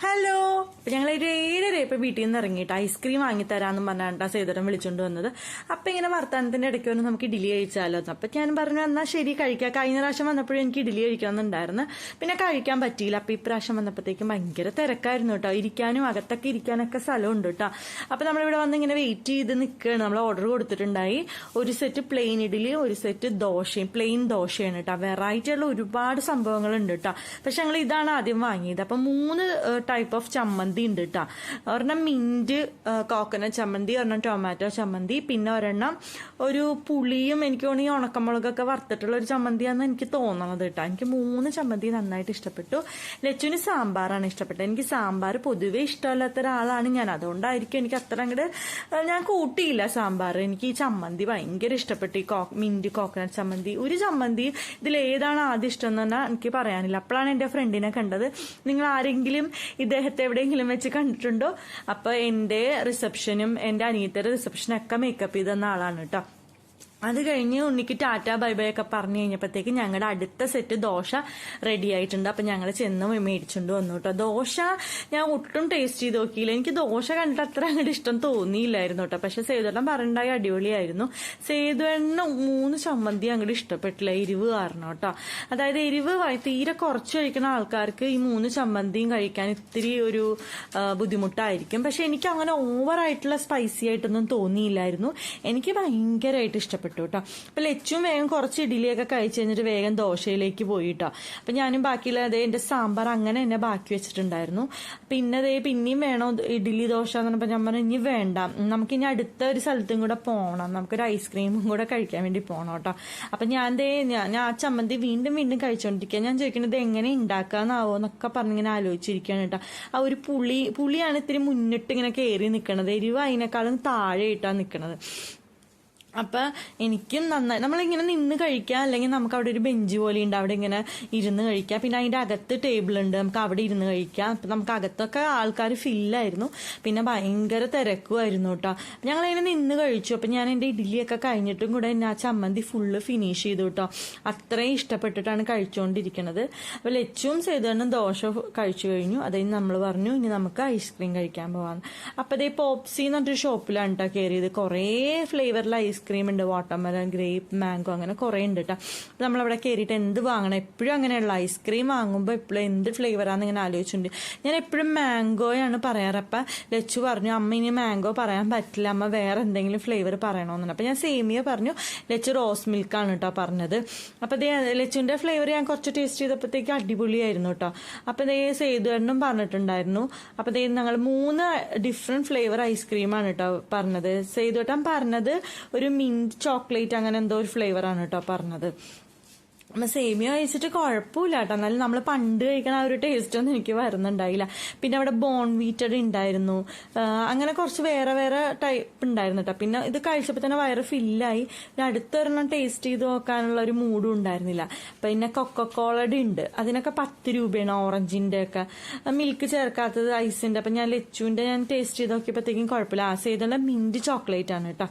Hello. അപ്പൊ ഞങ്ങളൊരു 7:30 ഇപ്പൊ വീട്ടിൽ നിന്ന് ഇറങ്ങിയിട്ട് ഐസ്ക്രീം വാങ്ങിത്തരാന്ന് പറഞ്ഞാണ് സേതുരൻ വിളിച്ചോണ്ട് വന്നത്. അപ്പൊ ഇങ്ങനെ വർത്താനത്തിന്റെ ഇടയ്ക്ക് വന്ന് നമുക്ക് ഇഡ്ഡലി കഴിച്ചാലോ. അപ്പൊ ഞാൻ പറഞ്ഞു എന്നാ ശരി കഴിക്കാം. കഴിഞ്ഞ പ്രാവശ്യം വന്നപ്പോഴും എനിക്ക് ഇഡ്ഡലി കഴിക്കണമെന്നുണ്ടായിരുന്നു, പിന്നെ കഴിക്കാൻ പറ്റിയില്ല. അപ്പൊ ഇപ്രാവശ്യം വന്നപ്പോഴത്തേക്കും ഭയങ്കര തിരക്കായിരുന്നു കേട്ടോ. ഇരിക്കാനും അകത്തൊക്കെ ഇരിക്കാനൊക്കെ സ്ഥലമുണ്ട് കേട്ടോ. അപ്പൊ നമ്മളിവിടെ വന്ന് ഇങ്ങനെ വെയിറ്റ് ചെയ്ത് നിൽക്കുകയാണ്. നമ്മൾ ഓർഡർ കൊടുത്തിട്ടുണ്ടായി. ഒരു സെറ്റ് പ്ലെയിൻ ഇഡ്ഡലി, ഒരു സെറ്റ് ദോശയും. പ്ലെയിൻ ദോശയാണ് കേട്ടോ. വെറൈറ്റി ഉള്ള ഒരുപാട് സംഭവങ്ങളുണ്ട് കേട്ടോ. പക്ഷെ ഞങ്ങൾ ഇതാണ് ആദ്യം വാങ്ങിയത്. അപ്പൊ 3 ടൈപ്പ് ഓഫ് ചമ്മന്തി ഉണ്ട് കേട്ടോ. ഒരെണ്ണം മിന്റ് കോക്കനട്ട് ചമ്മന്തി, ഒരെണ്ണം ടൊമാറ്റോ ചമ്മന്തി, പിന്നെ ഒരെണ്ണം ഒരു പുളിയും എനിക്ക് തോന്നി ഉണക്കമുളകൊക്കെ വറുത്തിട്ടുള്ള ഒരു ചമ്മന്തിയാണെന്ന് എനിക്ക് തോന്നണത് കേട്ടോ. എനിക്ക് 3 ചമ്മന്തി നന്നായിട്ട് ഇഷ്ടപ്പെട്ടു. ലച്ചുവിന് സാമ്പാറാണ് ഇഷ്ടപ്പെട്ടത്. എനിക്ക് സാമ്പാർ പൊതുവെ ഇഷ്ടമല്ലാത്ത ഒരാളാണ് ഞാൻ. അതുകൊണ്ടായിരിക്കും എനിക്ക് അത്ര അങ്ങോട്ട് ഞാൻ കൂട്ടിയില്ല സാമ്പാർ. എനിക്ക് ഈ ചമ്മന്തി ഭയങ്കര ഇഷ്ടപ്പെട്ടു. ഈ മിന്റ് കോക്കനട്ട് ചമ്മന്തി. ഒരു ചമ്മന്തി ഇതിലേതാണ് ആദ്യം ഇഷ്ടം എന്ന് പറഞ്ഞാൽ എനിക്ക് പറയാനില്ല. അപ്പോഴാണ് എൻ്റെ ഫ്രണ്ടിനെ കണ്ടത്. നിങ്ങൾ ആരെങ്കിലും ഇദ്ദേഹത്തെ എവിടെയെങ്കിലും വെച്ച് കണ്ടിട്ടുണ്ടോ? അപ്പൊ എന്റെ റിസപ്ഷനും എന്റെ അനിയത്തിയുടെ റിസപ്ഷനൊക്കെ മേക്കപ്പ് ചെയ്തെന്ന ആളാണ് കേട്ടോ. അത് കഴിഞ്ഞ് ഉണ്ണിക്ക് ടാറ്റ ബൈ ബൈ ഒക്കെ പറഞ്ഞു കഴിഞ്ഞപ്പോഴത്തേക്ക് ഞങ്ങളുടെ അടുത്ത സെറ്റ് ദോശ റെഡി ആയിട്ടുണ്ട്. അപ്പൊ ഞങ്ങൾ ചെന്ന് മേടിച്ചുകൊണ്ട് വന്നു കേട്ടോ. ദോശ ഞാൻ ഒട്ടും ടേസ്റ്റ് ചെയ്ത് നോക്കിയില്ല. എനിക്ക് ദോശ കണ്ടിട്ട് അത്ര അങ്ങോട്ട് ഇഷ്ടം തോന്നിയില്ലായിരുന്നു കേട്ടോ. പക്ഷെ സേതുവേട്ടൻ പറഞ്ഞിട്ടുണ്ടായി അടിപൊളിയായിരുന്നു. സേതുവേട്ടന് 3 ചമ്മന്തി അങ്ങോട്ട് ഇഷ്ടപ്പെട്ടില്ല, എരിവ് കാരണം കേട്ടോ. അതായത് എരിവ് തീരെ കുറച്ച് കഴിക്കുന്ന ആൾക്കാർക്ക് ഈ 3 ചമ്മന്തിയും കഴിക്കാൻ ഇത്തിരി ഒരു ബുദ്ധിമുട്ടായിരിക്കും. പക്ഷെ എനിക്ക് അങ്ങനെ ഓവറായിട്ടുള്ള സ്പൈസി ആയിട്ടൊന്നും തോന്നിയില്ലായിരുന്നു. എനിക്ക് ഭയങ്കരമായിട്ട് ഇഷ്ടപ്പെട്ടു കേട്ടോ. അപ്പൊ ലച്ചും വേഗം കുറച്ച് ഇഡ്ഡലിയൊക്കെ കഴിച്ചു കഴിഞ്ഞിട്ട് വേഗം ദോശയിലേക്ക് പോയിട്ടോ. അപ്പൊ ഞാനും ബാക്കിയുള്ള എന്റെ സാമ്പാർ അങ്ങനെ തന്നെ ബാക്കി വെച്ചിട്ടുണ്ടായിരുന്നു. പിന്നെ പിന്നെയും വേണോ ഇഡ്ഡലി ദോശ എന്ന് പറഞ്ഞപ്പോൾ ഞാൻ പറഞ്ഞു ഇനി വേണ്ട, നമുക്ക് ഇനി അടുത്ത ഒരു സ്ഥലത്തും കൂടെ പോകണം, നമുക്കൊരു ഐസ്ക്രീമും കൂടെ കഴിക്കാൻ വേണ്ടി പോകണം കേട്ടോ. അപ്പൊ ഞാൻ ആ ചമ്മന്തി വീണ്ടും വീണ്ടും കഴിച്ചോണ്ടിരിക്കുക. ഞാൻ ചോദിക്കുന്നത് എങ്ങനെ ഉണ്ടാക്കാന്നാവോ എന്നൊക്കെ പറഞ്ഞിങ്ങനെ ആലോചിച്ചിരിക്കുകയാണ് കേട്ടോ. ആ ഒരു പുളിയാണ് ഇത്തിരി മുന്നിട്ട് ഇങ്ങനെ കയറി നിൽക്കണത്. എരിവ് അതിനേക്കാളും താഴെ ഇട്ടാണ് നിൽക്കണത്. അപ്പൊ എനിക്കും നന്നായി നമ്മളിങ്ങനെ നിന്ന് കഴിക്കാം, അല്ലെങ്കിൽ നമുക്ക് അവിടെ ഒരു ബെഞ്ച് പോലെ ഉണ്ട്, അവിടെ ഇങ്ങനെ ഇരുന്ന് കഴിക്കാം. പിന്നെ അതിന്റെ അകത്ത് ടേബിൾ ഉണ്ട്, നമുക്ക് അവിടെ ഇരുന്ന് കഴിക്കാം. അപ്പൊ നമുക്ക് അകത്തൊക്കെ ആൾക്കാർ ഫില്ലായിരുന്നു, പിന്നെ ഭയങ്കര തിരക്കുമായിരുന്നു കേട്ടോ. ഞങ്ങളിങ്ങനെ നിന്ന് കഴിച്ചു. അപ്പൊ ഞാൻ എന്റെ ഇഡ്ഡലിയൊക്കെ കഴിഞ്ഞിട്ടും കൂടെ ആ ചമ്മന്തി ഫുള്ള് ഫിനിഷ് ചെയ്തു കേട്ടോ. അത്രയും ഇഷ്ടപ്പെട്ടിട്ടാണ് കഴിച്ചുകൊണ്ടിരിക്കുന്നത്. അപ്പൊ ലച്ചും സേതുവേട്ടനും ദോശ കഴിച്ചു കഴിഞ്ഞു. അതായത് നമ്മൾ പറഞ്ഞു ഇനി നമുക്ക് ഐസ്ക്രീം കഴിക്കാൻ പോവാന്ന്. അപ്പൊ അതേ പോപ്സി എന്ന് പറഞ്ഞൊരു ഷോപ്പിലാണ് കേട്ടോ കയറിയത്. കുറേ ഫ്ലേവറിൽ ഐസ്ക്രീം ഉണ്ട്, വാട്ടർമെലൺ, ഗ്രേപ്പ്, മാംഗോ, അങ്ങനെ കുറെ ഉണ്ട് കേട്ടോ. നമ്മളവിടെ കയറിയിട്ട് എന്ത് വാങ്ങണം, എപ്പോഴും അങ്ങനെയുള്ള ഐസ്ക്രീം വാങ്ങുമ്പോൾ എപ്പോഴും എന്ത് ഫ്ലേവറാന്ന് ഇങ്ങനെ ആലോചിച്ചിട്ടുണ്ട്. ഞാൻ എപ്പോഴും മാംഗോയാണ് പറയാറ്. അപ്പം ലച്ചു പറഞ്ഞു അമ്മ ഇനി മാംഗോ പറയാൻ പറ്റില്ല, അമ്മ വേറെ എന്തെങ്കിലും ഫ്ലേവർ പറയണമെന്നുണ്ട്. അപ്പം ഞാൻ സേമിയ പറഞ്ഞു. ലച്ചു റോസ് മിൽക്കാണ് കേട്ടോ പറഞ്ഞത്. അപ്പം ലച്ചുവിൻ്റെ ഫ്ലേവർ ഞാൻ കുറച്ച് ടേസ്റ്റ് ചെയ്തപ്പോഴത്തേക്ക് അടിപൊളിയായിരുന്നു കേട്ടോ. അപ്പം സേതുവേട്ടനും പറഞ്ഞിട്ടുണ്ടായിരുന്നു. അപ്പം ഞങ്ങൾ 3 ഡിഫറെന്റ് ഫ്ലേവർ ഐസ്ക്രീമാണ് കേട്ടോ പറഞ്ഞത്. സേതുവേട്ടൻ പറഞ്ഞത് ഒരു മിന്റ് ചോക്ലേറ്റ് അങ്ങനെ എന്തോ ഒരു ഫ്ലേവർ ആണ് കേട്ടോ പറഞ്ഞത്. സേമിയ കഴിച്ചിട്ട് കുഴപ്പമില്ല കേട്ടോ. എന്നാലും നമ്മൾ പണ്ട് കഴിക്കണ ആ ഒരു ടേസ്റ്റ് ഒന്നും എനിക്ക് വരുന്നുണ്ടായില്ല. പിന്നെ അവിടെ ബോൺവീറ്റഡ് ഉണ്ടായിരുന്നു, അങ്ങനെ കുറച്ച് വേറെ വേറെ ടൈപ്പ് ഉണ്ടായിരുന്നു കേട്ടോ. പിന്നെ ഇത് കഴിച്ചപ്പോൾ തന്നെ വയറ് ഫില്ലായി. അടുത്തൊരെണ്ണം ടേസ്റ്റ് ചെയ്ത് നോക്കാനുള്ള ഒരു മൂഡും ഉണ്ടായിരുന്നില്ല. പിന്നെ കൊക്കക്കോളയുടെ ഉണ്ട്, അതിനൊക്കെ 10 രൂപയാണ്. ഓറഞ്ചിന്റെ ഒക്കെ മിൽക്ക് ചേർക്കാത്തത് ഐസിന്റെ. അപ്പൊ ഞാൻ ലച്ചുവിന്റെ ടേസ്റ്റ് ചെയ്ത് നോക്കിയപ്പോഴത്തേക്കും കുഴപ്പമില്ല. ആ ചെയ്തുള്ള മിന്റ് ചോക്ലേറ്റ് ആണ് കേട്ടോ.